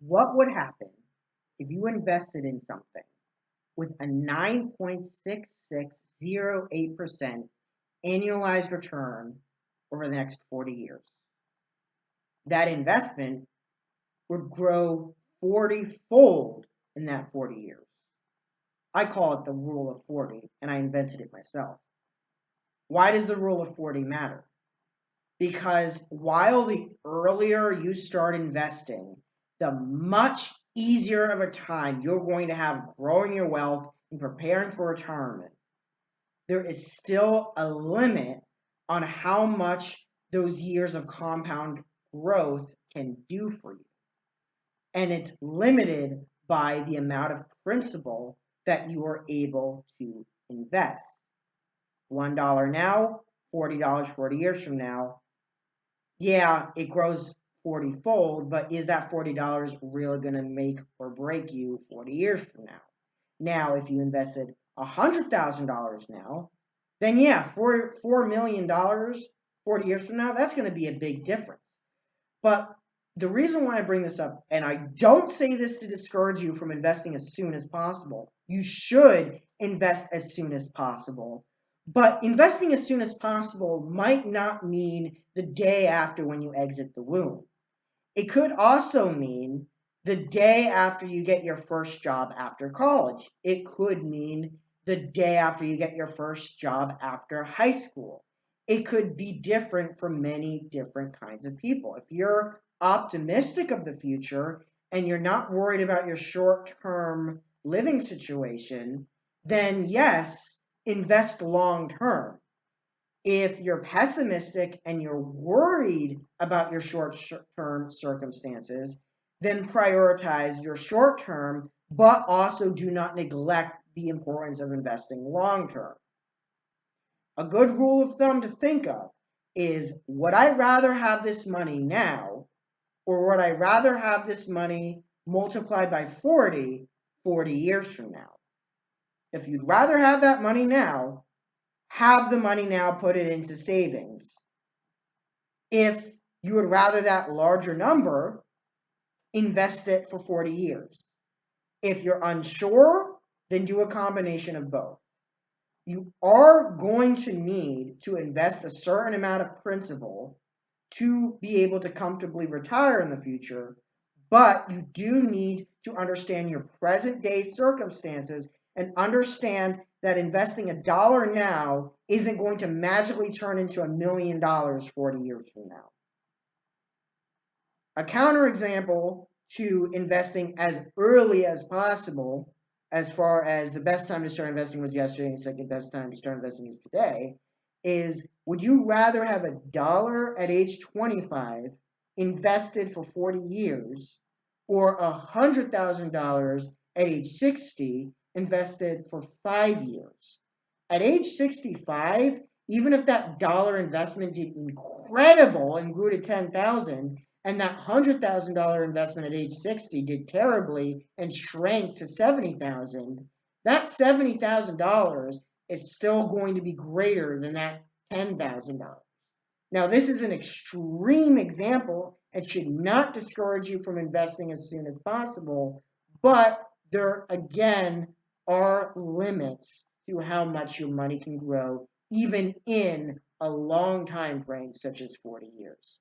What would happen if you invested in something with a 9.6608% annualized return over the next 40 years? That investment would grow 40-fold in that 40 years. I call it the rule of 40, and I invented it myself. Why does the rule of 40 matter? Because while the earlier you start investing, the much easier of a time you're going to have growing your wealth and preparing for retirement, there is still a limit on how much those years of compound growth can do for you. And it's limited by the amount of principal that you are able to invest. $1 now, $40 40 years from now. Yeah, it grows 40-fold, but is that $40 really going to make or break you 40 years from now? Now, if you invested $100,000 now, then yeah, $4 million 40 years from now, that's going to be a big difference. But the reason why I bring this up, and I don't say this to discourage you from investing as soon as possible. You should invest as soon as possible. But investing as soon as possible might not mean the day after when you exit the womb. It could also mean the day after you get your first job after college. It could mean the day after you get your first job after high school. It could be different for many different kinds of people. If you're optimistic of the future and you're not worried about your short-term living situation, then yes, invest long-term. If you're pessimistic and you're worried about your short-term circumstances, then prioritize your short-term, but also do not neglect the importance of investing long-term. A good rule of thumb to think of is, would I rather have this money now, or would I rather have this money multiplied by 40 years from now? If you'd rather have that money now, have the money now, put it into savings. If you would rather that larger number, invest it for 40 years. If you're unsure, then do a combination of both. You are going to need to invest a certain amount of principal to be able to comfortably retire in the future, but you do need to understand your present day circumstances and understand that investing $1 now isn't going to magically turn into $1 million 40 years from now. A counterexample to investing as early as possible, as far as the best time to start investing was yesterday and the second best time to start investing is today, is, would you rather have $1 at age 25 invested for 40 years, or $100,000 at age 60 invested for 5 years? At age 65, even if that dollar investment did incredible and grew to 10,000, and that $100,000 investment at age 60 did terribly and shrank to 70,000, that $70,000 is still going to be greater than that $10,000. Now, this is an extreme example and should not discourage you from investing as soon as possible, but there again are limits to how much your money can grow, even in a long time frame such as 40 years.